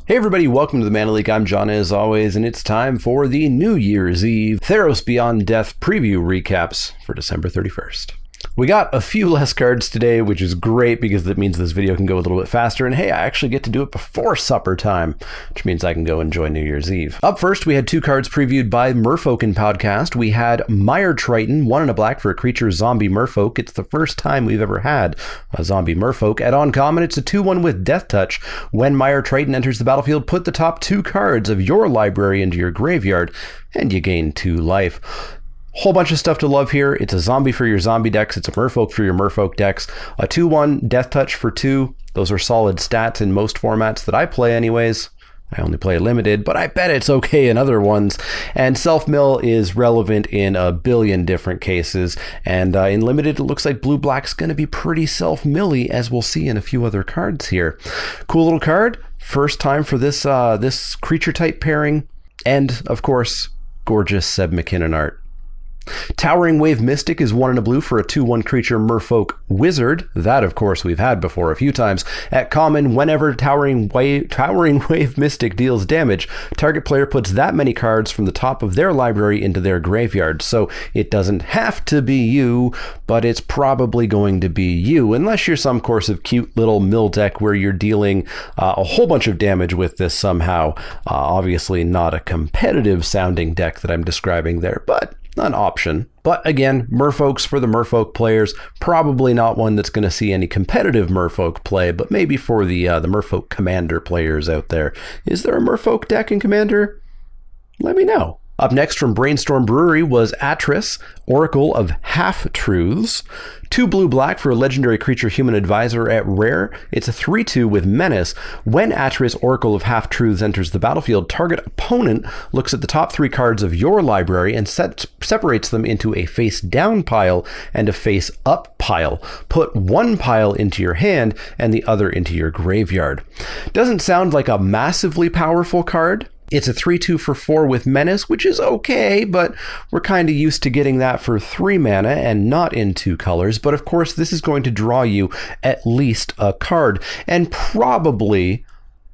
Hey everybody, welcome to the Mana Leek. I'm John as always, and it's time for the New Year's Eve Theros Beyond Death preview recaps for December 31st. We got a few less cards today, which is great because that means this video can go a little bit faster, and hey, I actually get to do it before supper time, which means I can go enjoy New Year's Eve. Up first, we had two cards previewed by Merfolk Podcast. We had Meyer Triton, 1 and a black for a creature zombie merfolk. It's the first time we've ever had a zombie merfolk. At uncommon, it's a 2/1 with Death Touch. When Meyer Triton enters the battlefield, put the top 2 cards of your library into your graveyard, and you gain 2 life. Whole bunch of stuff to love here. It's a zombie for your zombie decks. It's a merfolk for your merfolk decks. A 2/1 Death Touch for 2. Those are solid stats in most formats that I play anyways. I only play limited, but I bet it's okay in other ones. And self-mill is relevant in a billion different cases. And in limited, it looks like blue-black's going to be pretty self-milly, as we'll see in a few other cards here. Cool little card. First time for this this creature type pairing. And, of course, gorgeous Seb McKinnon art. Towering Wave Mystic is 1 and a blue for a 2/1 creature merfolk wizard. That, of course, we've had before a few times. At common, whenever Towering Wave Mystic deals damage, target player puts that many cards from the top of their library into their graveyard. So it doesn't have to be you, but it's probably going to be you, unless you're some course of cute little mill deck where you're dealing a whole bunch of damage with this somehow. Obviously not a competitive sounding deck that I'm describing there, but an option. But again, merfolks for the merfolk players, probably not one that's going to see any competitive merfolk play, but maybe for the merfolk commander players out there. Is there a merfolk deck in commander? Let me know. Up next from Brainstorm Brewery was Atris, Oracle of Half-Truths. 2 blue-black for a legendary creature human advisor at rare. It's a 3/2 with Menace. When Atris, Oracle of Half-Truths enters the battlefield, target opponent looks at the top 3 cards of your library and separates them into a face-down pile and a face-up pile. Put 1 pile into your hand and the other into your graveyard. Doesn't sound like a massively powerful card. It's a 3/2 for 4 with Menace, which is okay, but we're kind of used to getting that for 3 mana and not in 2 colors. But of course, this is going to draw you at least a card, and probably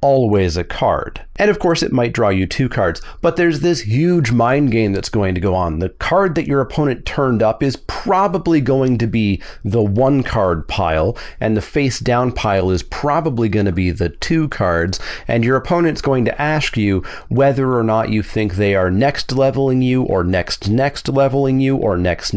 always a card. And of course, it might draw you 2 cards, but there's this huge mind game that's going to go on. The card that your opponent turned up is probably going to be the 1 card pile, and the face down pile is probably going to be the 2 cards, and your opponent's going to ask you whether or not you think they are next leveling you, or next leveling you, or next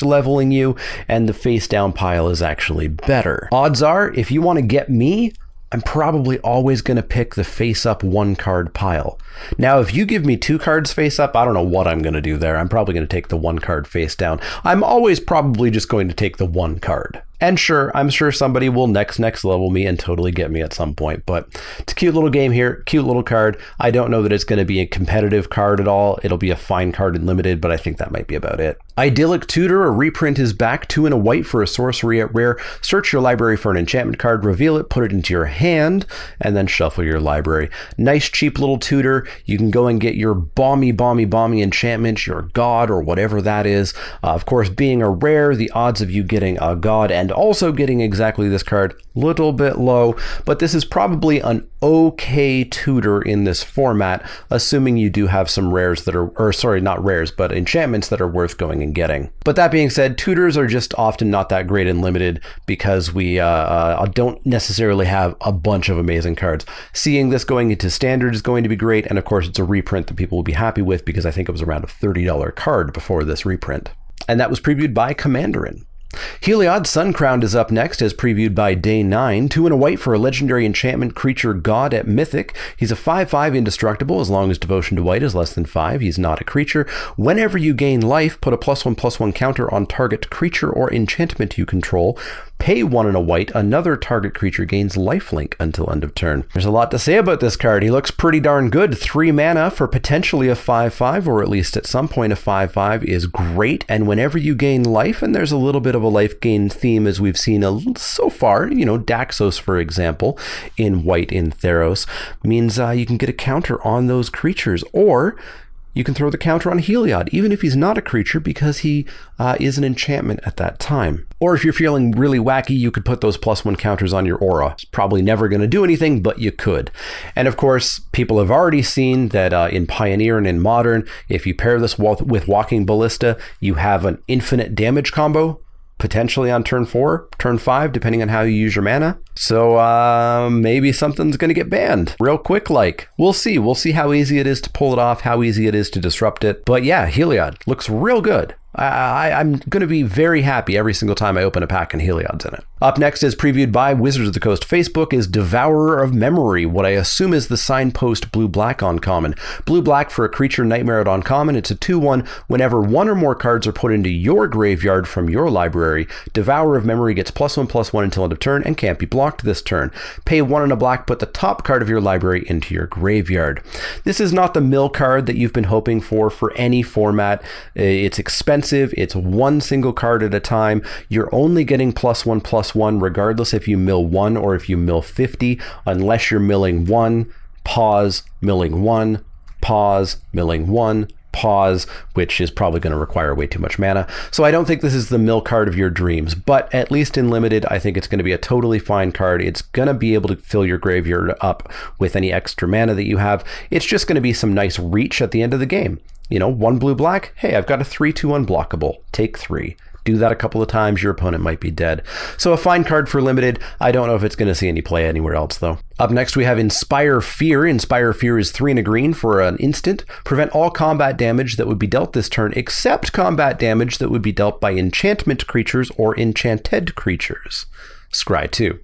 leveling you, and the face down pile is actually better. Odds are, if you want to get me, I'm probably always going to pick the face-up 1 card pile. Now, if you give me 2 cards face-up, I don't know what I'm going to do there. I'm probably going to take the 1 card face-down. I'm always probably just going to take the 1 card. And sure, I'm sure somebody will next level me and totally get me at some point, but it's a cute little game here, cute little card. I don't know that it's going to be a competitive card at all. It'll be a fine card in limited, but I think that might be about it. Idyllic Tudor, a reprint is back, 2 and a white for a sorcery at rare. Search your library for an enchantment card, reveal it, put it into your hand, and then shuffle your library. Nice, cheap little tutor. You can go and get your bomby enchantment, your god, or whatever that is. Of course, being a rare, the odds of you getting a god and also getting exactly this card, little bit low, but this is probably an okay tutor in this format, assuming you do have some rares that are, or sorry, not rares, but enchantments that are worth going and getting. But that being said, tutors are just often not that great in limited because we don't necessarily have a bunch of amazing cards. Seeing this going into standard is going to be great, and of course it's a reprint that people will be happy with because I think it was around a $30 card before this reprint. And that was previewed by Commanderin. Helia, Suncrowned is up next as previewed by Day 9. 2 and a white for a legendary enchantment creature god at Mythic. He's a 5/5 indestructible as long as devotion to white is less than 5. He's not a creature. Whenever you gain life, put a +1/+1 counter on target creature or enchantment you control. Pay 1 and a white, another target creature gains lifelink until end of turn. There's a lot to say about this card. He looks pretty darn good. 3 mana for potentially a 5/5, or at least at some point a 5/5 is great. And whenever you gain life, and there's a little bit of a life gain theme as we've seen so far, you know, Daxos, for example, in white in Theros, means you can get a counter on those creatures, or you can throw the counter on Helia, even if he's not a creature, because he is an enchantment at that time. Or if you're feeling really wacky, you could put those +1 counters on your aura. It's probably never going to do anything, but you could. And of course, people have already seen that in Pioneer and in Modern, if you pair this with Walking Ballista, you have an infinite damage combo, potentially on turn 4, turn 5, depending on how you use your mana. So maybe something's going to get banned real quick. We'll see. We'll see how easy it is to pull it off, how easy it is to disrupt it. But yeah, Heliod looks real good. I'm going to be very happy every single time I open a pack and Heliod's in it. Up next, as previewed by Wizards of the Coast Facebook, is Devourer of Memory, what I assume is the Signpost blue-black uncommon. Blue-black for a creature Nightmare at uncommon. It's a 2/1. Whenever one or more cards are put into your graveyard from your library, Devourer of Memory gets +1/+1 until end of turn and can't be blocked this turn. Pay 1 and a black, put the top card of your library into your graveyard. This is not the mill card that you've been hoping for any format. It's expensive. It's one single card at a time. You're only getting +1/+1 regardless if you mill 1 or if you mill 50, unless you're milling 1, pause, milling 1, pause, milling 1, pause, which is probably going to require way too much mana. So I don't think this is the mill card of your dreams, but at least in limited, I think it's going to be a totally fine card. It's going to be able to fill your graveyard up with any extra mana that you have. It's just going to be some nice reach at the end of the game. 1 blue-black, hey, I've got a 3/2 unblockable. Take 3. Do that a couple of times, your opponent might be dead. So a fine card for limited. I don't know if it's going to see any play anywhere else, though. Up next, we have Inspire Fear. Inspire Fear is 3 and a green for an instant. Prevent all combat damage that would be dealt this turn, except combat damage that would be dealt by enchantment creatures or enchanted creatures. Scry 2.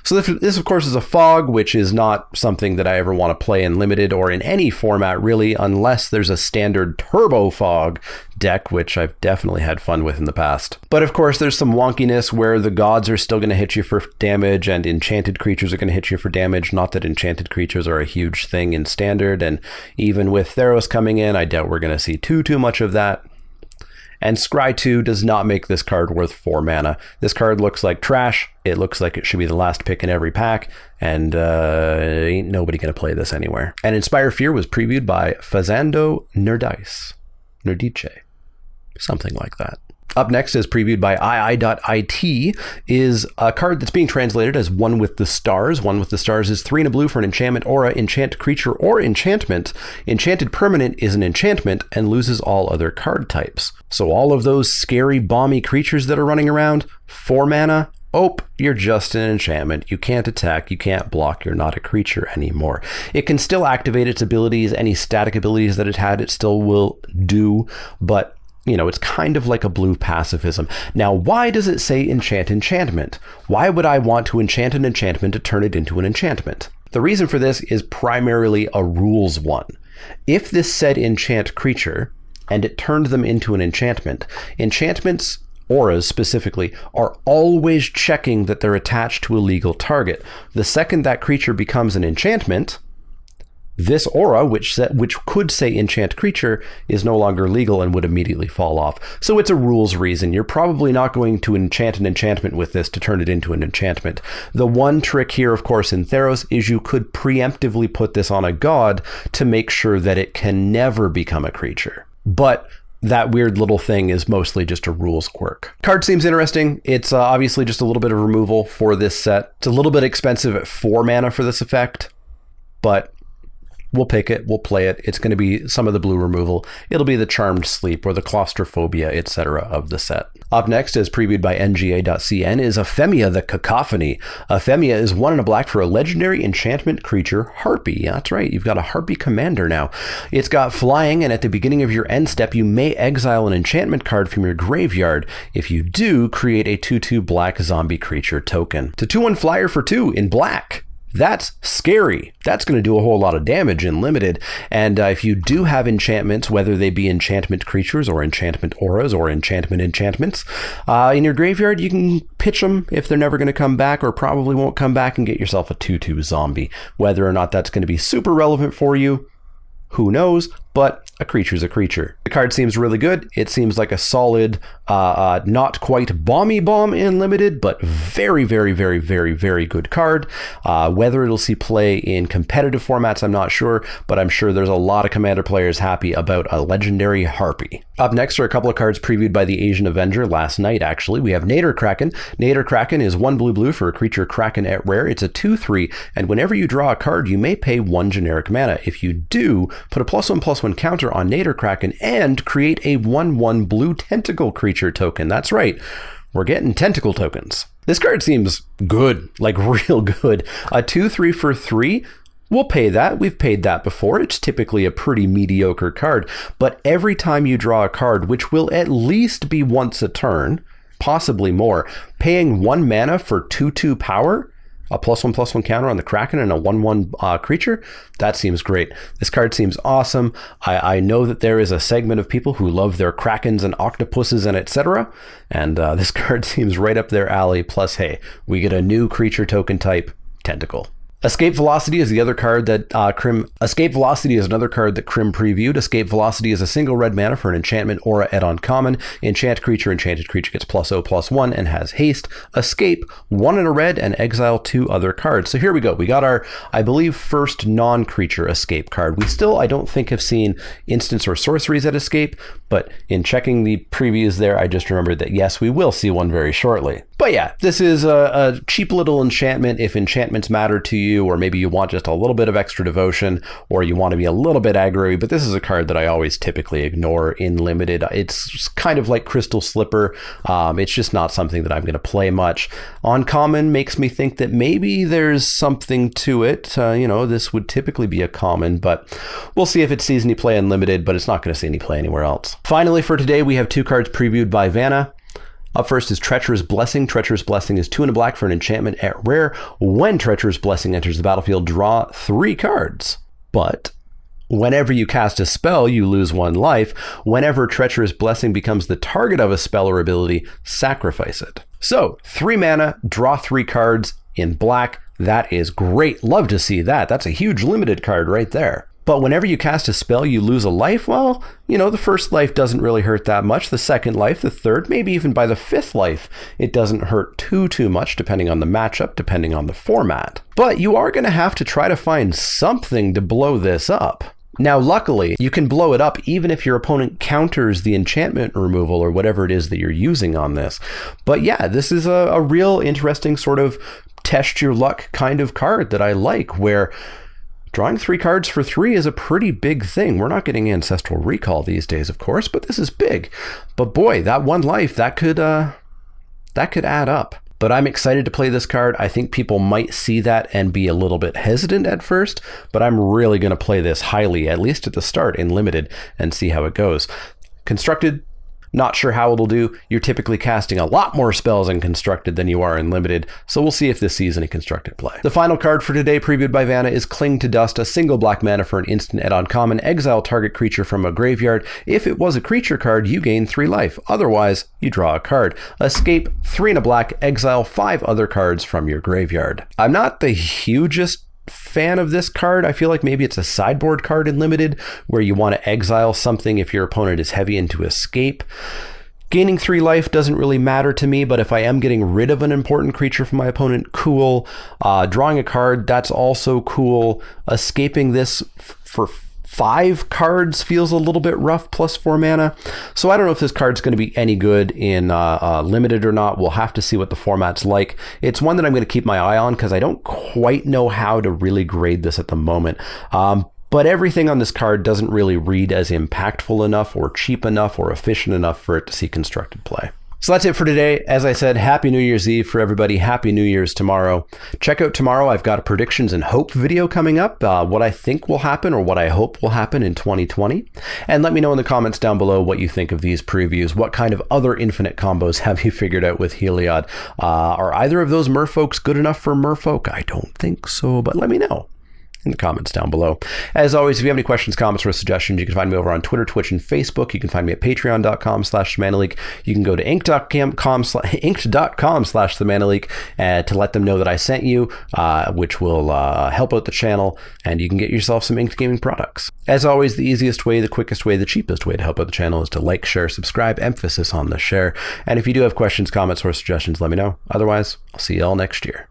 So this, of course, is a fog, which is not something that I ever want to play in limited or in any format, really, unless there's a standard turbo fog deck, which I've definitely had fun with in the past. But of course, there's some wonkiness where the gods are still going to hit you for damage and enchanted creatures are going to hit you for damage. Not that enchanted creatures are a huge thing in standard, and even with Theros coming in, I doubt we're going to see too much of that. And Scry 2 does not make this card worth 4 mana. This card looks like trash. It looks like it should be the last pick in every pack, and ain't nobody going to play this anywhere. And Inspire Fear was previewed by Fazando Nerdice, something like that. Up next, as previewed by II.IT, is a card that's being translated as One with the Stars. One with the Stars is 3 and a blue for an enchantment aura, enchant creature, or enchantment. Enchanted permanent is an enchantment and loses all other card types. So all of those scary, bomby creatures that are running around, 4 mana, you're just an enchantment. You can't attack, you can't block, you're not a creature anymore. It can still activate its abilities, any static abilities that it had, it still will do, but it's kind of like a blue pacifism. Now, why does it say enchantment? Why would I want to enchant an enchantment to turn it into an enchantment? The reason for this is primarily a rules one. If this said enchant creature, and it turned them into an enchantment, enchantments, auras specifically, are always checking that they're attached to a legal target. The second that creature becomes an enchantment, this aura, which could say enchant creature, is no longer legal and would immediately fall off. So it's a rules reason. You're probably not going to enchant an enchantment with this to turn it into an enchantment. The one trick here, of course, in Theros is you could preemptively put this on a god to make sure that it can never become a creature. But that weird little thing is mostly just a rules quirk. Card seems interesting. It's obviously just a little bit of removal for this set. It's a little bit expensive at 4 mana for this effect, but we'll pick it, we'll play it. It's going to be some of the blue removal. It'll be the Charmed Sleep or the Claustrophobia, etc. of the set. Up next, as previewed by nga.cn, is Femi Ahthe the Cacophony. Femi Ahthe is 1 and a black for a legendary enchantment creature, Harpy. Yeah, that's right, you've got a Harpy commander now. It's got flying, and at the beginning of your end step, you may exile an enchantment card from your graveyard. If you do, create a 2/2 black zombie creature token. It's a 2/1 flyer for 2 in black. That's scary. That's going to do a whole lot of damage in limited. And if you do have enchantments, whether they be enchantment creatures or enchantment auras or enchantments, in your graveyard, you can pitch them if they're never going to come back or probably won't come back and get yourself a 2/2 zombie. Whether or not that's going to be super relevant for you, who knows? but a creature's a creature. The card seems really good. It seems like a solid, not quite bomby bomb in limited, but very, very, very, very, very good card. Whether it'll see play in competitive formats, I'm not sure, but I'm sure there's a lot of Commander players happy about a legendary Harpy. Up next are a couple of cards previewed by the Asian Avenger last night, actually. We have Nadir Kraken. Nadir Kraken is 1 blue for a creature Kraken at rare. It's a 2/3, and whenever you draw a card, you may pay 1 generic mana. If you do, put a +1/+1 counter on Nadir Kraken and create a 1/1 blue tentacle creature token. That's right, we're getting tentacle tokens. This card seems good, like real good. A 2/3 for 3. We'll pay that. We've paid that before. It's typically a pretty mediocre card, but every time you draw a card, which will at least be once a turn, possibly more, paying 1 mana for 2/2 power, a +1/+1 counter on the Kraken and a 1/1 creature, that seems great. This card seems awesome. I know that there is a segment of people who love their Krakens and octopuses and etc. And this card seems right up their alley. Plus, hey, we get a new creature token type, Tentacle. Escape Velocity is the other card that Escape Velocity is another card that Krim previewed. Escape Velocity is a single red mana for an enchantment aura at uncommon. Enchanted creature gets +0/+1 and has haste. Escape, 1 in a red, and exile 2 other cards. So here we go. We got our, I believe, first non-creature escape card. We still, I don't think, have seen instants or sorceries at escape, but in checking the previews there, I just remembered that yes, we will see one very shortly. But yeah, this is a cheap little enchantment if enchantments matter to you, or maybe you want just a little bit of extra devotion, or you want to be a little bit aggro, but this is a card that I always typically ignore in limited. It's kind of like Crystal Slipper. It's just not something that I'm going to play much. Uncommon makes me think that maybe there's something to it. This would typically be a common, but we'll see if it sees any play in limited, but it's not going to see any play anywhere else. Finally, for today, we have 2 cards previewed by Vanna. Up first is Treacherous Blessing. Treacherous Blessing is 2 and a black for an enchantment at rare. When Treacherous Blessing enters the battlefield, draw 3 cards. But whenever you cast a spell, you lose 1 life. Whenever Treacherous Blessing becomes the target of a spell or ability, sacrifice it. So 3 mana, draw 3 cards in black. That is great. Love to see that. That's a huge limited card right there. But whenever you cast a spell, you lose a life. Well, the first life doesn't really hurt that much. The second life, the third, maybe even by the 5th life, it doesn't hurt too much, depending on the matchup, depending on the format. But you are going to have to try to find something to blow this up. Now, luckily, you can blow it up even if your opponent counters the enchantment removal or whatever it is that you're using on this. But yeah, this is a real interesting sort of test your luck kind of card that I like, where drawing 3 cards for 3 is a pretty big thing. We're not getting Ancestral Recall these days, of course, but this is big. But boy, that 1 life, that could add up. But I'm excited to play this card. I think people might see that and be a little bit hesitant at first, but I'm really going to play this highly, at least at the start in limited, and see how it goes. Constructed, not sure how it'll do. You're typically casting a lot more spells in Constructed than you are in Limited, so we'll see if this sees any Constructed play. The final card for today, previewed by Vanna, is Cling to Dust, a single black mana for an instant at uncommon. Exile target creature from a graveyard. If it was a creature card, you gain 3 life. Otherwise, you draw a card. Escape, 3 and a black, exile 5 other cards from your graveyard. I'm not the hugest fan of this card. I feel like maybe it's a sideboard card in Limited where you want to exile something if your opponent is heavy into escape. Gaining 3 life doesn't really matter to me, but if I am getting rid of an important creature from my opponent, cool. Drawing a card, that's also cool. Escaping this for 5 cards feels a little bit rough, plus 4 mana. So I don't know if this card's going to be any good in Limited or not. We'll have to see what the format's like. It's one that I'm going to keep my eye on because I don't quite know how to really grade this at the moment. But everything on this card doesn't really read as impactful enough or cheap enough or efficient enough for it to see Constructed play. So that's it for today. As I said, Happy New Year's Eve for everybody. Happy New Year's tomorrow. Check out tomorrow. I've got a predictions and hope video coming up. What I think will happen or what I hope will happen in 2020. And let me know in the comments down below what you think of these previews. What kind of other infinite combos have you figured out with Helia? Are either of those merfolks good enough for merfolk? I don't think so, but let me know. in the comments down below. As always, if you have any questions, comments, or suggestions, you can find me over on Twitter, Twitch, and Facebook. You can find me at patreon.com/themanaleak. You can go to inc.com/themanaleak to let them know that I sent you, which will help out the channel, and you can get yourself some Inked Gaming products. As always, the easiest way, the quickest way, the cheapest way to help out the channel is to like, share, subscribe, emphasis on the share. And if you do have questions, comments, or suggestions, let me know. Otherwise, I'll see you all next year.